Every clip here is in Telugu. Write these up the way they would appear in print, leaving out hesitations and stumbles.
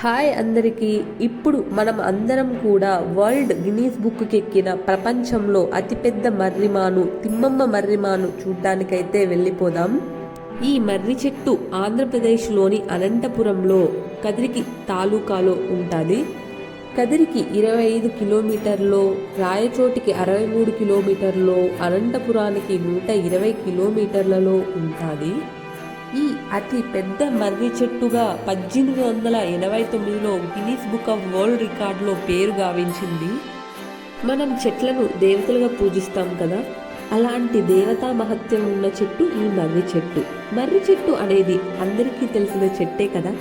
హాయ్ అందరికీ. ఇప్పుడు మనం అందరం కూడా వరల్డ్ గిన్నీస్ బుక్కి ఎక్కిన ప్రపంచంలో అతిపెద్ద మర్రిమాను తిమ్మమ్మ మర్రిమాను చూడ్డానికైతే వెళ్ళిపోదాం. ఈ మర్రి చెట్టు ఆంధ్రప్రదేశ్లోని అనంతపురంలో కదిరికి తాలూకాలో ఉంటుంది. కదిరికి 25 కిలోమీటర్లో, రాయచోటికి 63 కిలోమీటర్లో, అనంతపురానికి 120 కిలోమీటర్లలో ఉంటుంది. ఈ అతి పెద్ద మర్రి చెట్టుగా 1889లో గిన్నీస్ బుక్ ఆఫ్ వరల్డ్ రికార్డులో పేరు గావించింది. మనం చెట్లను దేవతలుగా పూజిస్తాం కదా, అలాంటి దేవతా మహత్యం ఉన్న చెట్టు ఈ మర్రి చెట్టు. మర్రి చెట్టు అనేది అందరికీ తెలిసిన చెట్టే కదా.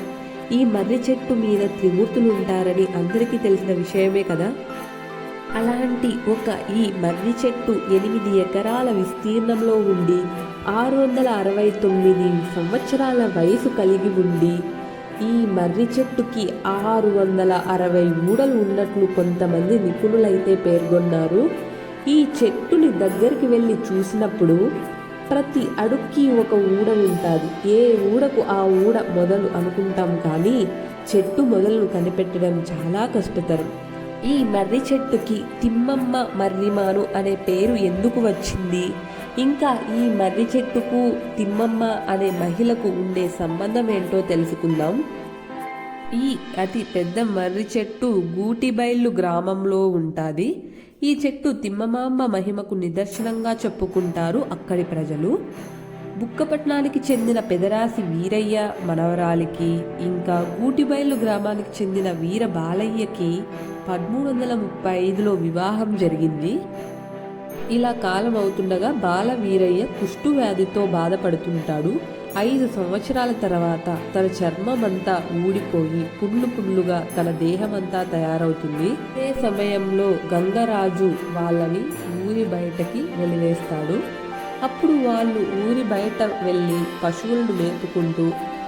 ఈ మర్రి చెట్టు మీద త్రిమూర్తులు ఉంటారని అందరికీ తెలిసిన విషయమే కదా. అలాంటి ఈ మర్రి చెట్టు 8 ఎకరాల విస్తీర్ణంలో ఉండి 669 సంవత్సరాల వయసు కలిగి ఉండి, ఈ మర్రి చెట్టుకి 660 ఊడలు ఉన్నట్లు కొంతమంది నిపుణులైతే పేర్కొన్నారు. ఈ చెట్టుని దగ్గరికి వెళ్ళి చూసినప్పుడు ప్రతి అడుక్కి ఒక ఊడ ఉంటుంది. ఏ ఊడకు ఆ ఊడ మొదలు అనుకుంటాం, కానీ చెట్టు మొదలను కనిపెట్టడం చాలా కష్టతరం. ఈ మర్రి చెట్టుకి తిమ్మమ్మ మర్రిమాను అనే పేరు ఎందుకు వచ్చింది, ఇంకా ఈ మర్రి చెట్టుకు తిమ్మమ్మ అనే మహిళకు ఉండే సంబంధం ఏంటో తెలుసుకుందాం. ఈ అతి పెద్ద మర్రి చెట్టు గూటిబైళ్ళు గ్రామంలో ఉంటుంది. ఈ చెట్టు తిమ్మమాంబ మహిమకు నిదర్శనంగా చెప్పుకుంటారు అక్కడి ప్రజలు. బుక్కపట్నానికి చెందిన పెదరాసి వీరయ్య మనవరాలికి, ఇంకా గూటిబైలు గ్రామానికి చెందిన వీర బాలయ్యకి 1335లో వివాహం జరిగింది. ఇలా కాలం అవుతుండగా బాల వీరయ్య కుష్టు వ్యాధితో బాధపడుతుంటాడు. 5 సంవత్సరాల తర్వాత తన చర్మమంతా ఊడిపోయి పుండ్లుగా తన దేహమంతా తయారవుతుంది. అదే సమయంలో గంగరాజు వాళ్ళని ఊరి బయటకి వెలివేస్తాడు. అప్పుడు వాళ్ళు ఊరి బయట వెళ్ళి పశువులను మేపుకుంటూ,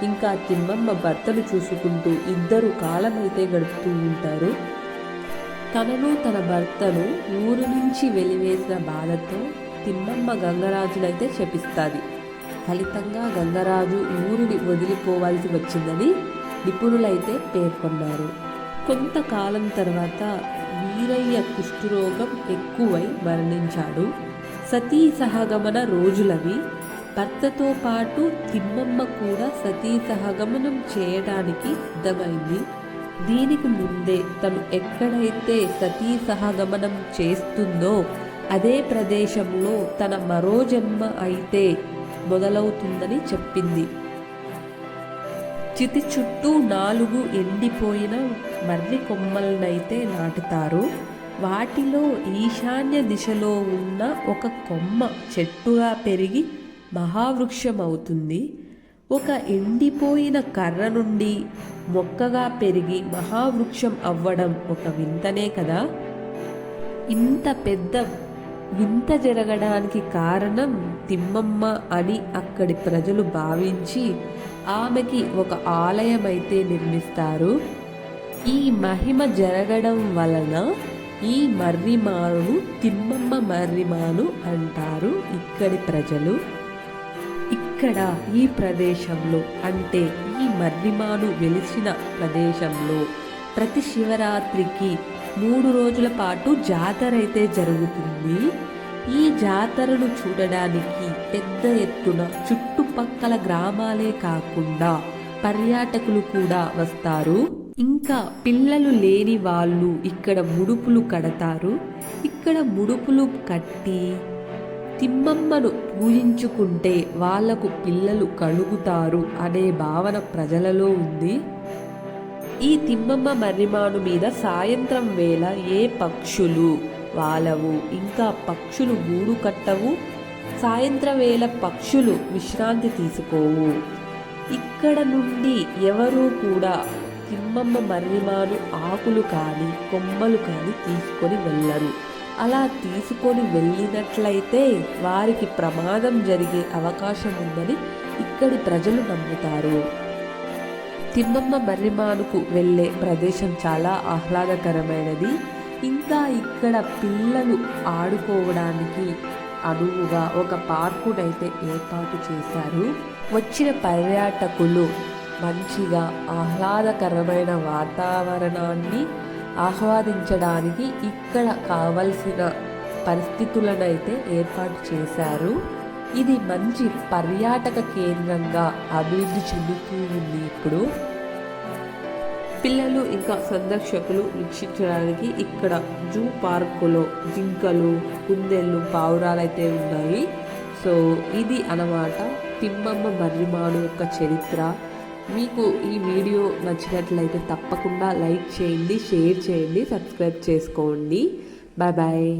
ఇంకా తిమ్మమ్మ భర్తను చూసుకుంటూ ఇద్దరు కాలమైతే గడుపుతూ ఉంటారు. తనను తన భర్తను ఊరు నుంచి వెలివేసిన బాధతో తిమ్మమ్మ గంగరాజునైతే శపిస్తుంది. ఫలితంగా గంగరాజు ఊరిని వదిలిపోవాల్సి వచ్చిందని నిపుణులైతే పేర్కొన్నారు. కొంతకాలం తర్వాత వీరయ్య కుష్ఠరోగం ఎక్కువై మరణించాడు. సతీ సహగమన రోజులవి. భర్తతో పాటు తిమ్మమ్మ కూడా సతీ సహగమనం చేయడానికి సిద్ధమైంది. దీనికి ముందే తను ఎక్కడైతే సతీ సహగమనం చేస్తుందో అదే ప్రదేశంలో తన మరో జన్మ అయితే మొదలవుతుందని చెప్పింది. చితి చుట్టూ 4 ఎండిపోయిన మర్రి కొమ్మలనైతే నాటుతారు. వాటిలో ఈశాన్య దిశలో ఉన్న ఒక కొమ్మ చెట్టుగా పెరిగి మహావృక్షం అవుతుంది. ఒక ఎండిపోయిన కర్ర నుండి మొక్కగా పెరిగి మహావృక్షం అవ్వడం ఒక వింతనే కదా. ఇంత పెద్ద వింత జరగడానికి కారణం తిమ్మమ్మ అని అక్కడి ప్రజలు భావించి ఆమెకి ఒక ఆలయం అయితే నిర్మిస్తారు. ఈ మహిమ జరగడం వలన ఈ మర్రిమాను తిమ్మమ్మ మర్రిమాను అంటారు ఇక్కడి ప్రజలు. ఇక్కడ ఈ ప్రదేశంలో, అంటే ఈ మర్రిమాను వెలిసిన ప్రదేశంలో ప్రతి శివరాత్రికి 3 రోజుల పాటు జాతర అయితే జరుగుతుంది. ఈ జాతరను చూడడానికి పెద్ద ఎత్తున చుట్టుపక్కల గ్రామాలే కాకుండా పర్యాటకులు కూడా వస్తారు. ఇంకా పిల్లలు లేని వాళ్ళు ఇక్కడ ముడుపులు కడతారు. ఇక్కడ ముడుపులు కట్టి తిమ్మమ్మను పూజించుకుంటే వాళ్లకు పిల్లలు కలుగుతారు అనే భావన ప్రజలలో ఉంది. ఈ తిమ్మమ్మ మర్రిమాను మీద సాయంత్రం వేళ ఏ పక్షులు వాలవు, ఇంకా పక్షులు గూడు కట్టవు. సాయంత్రం వేళ పక్షులు విశ్రాంతి తీసుకోవు. ఇక్కడ నుండి ఎవరూ కూడా తిమ్మమ్మ మర్రిమాను ఆకులు కానీ కొమ్మలు కానీ తీసుకొని వెళ్ళరు. అలా తీసుకొని వెళ్ళినట్లయితే వారికి ప్రమాదం జరిగే అవకాశం ఉందని ఇక్కడి ప్రజలు నమ్ముతారు. తిమ్మమ్మ మర్రిమానుకు వెళ్ళే ప్రదేశం చాలా ఆహ్లాదకరమైనది. ఇంకా ఇక్కడ పిల్లలు ఆడుకోవడానికి అనువుగా ఒక పార్కునైతే ఏర్పాటు చేశారు. వచ్చిన పర్యాటకులు మంచిగా ఆహ్లాదకరమైన వాతావరణాన్ని ఆహ్వాదించడానికి ఇక్కడ కావలసిన పరిస్థితులనైతే ఏర్పాటు చేశారు. ఇది మంచి పర్యాటక కేంద్రంగా అభివృద్ధి చెందుతూ ఉంది. ఇప్పుడు పిల్లలు ఇంకా సందర్శకులు వీక్షించడానికి ఇక్కడ జూ పార్కులో జింకలు, కుందేళ్ళు, పావురాలు అయితే ఉన్నాయి. సో ఇది అన్నమాట తిమ్మమ్మ మర్రిమాను యొక్క చరిత్ర. మీకు ఈ వీడియో నచ్చినట్లయితే తప్పకుండా లైక్ చేయండి, షేర్ చేయండి, సబ్స్క్రైబ్ చేసుకోండి. Bye bye.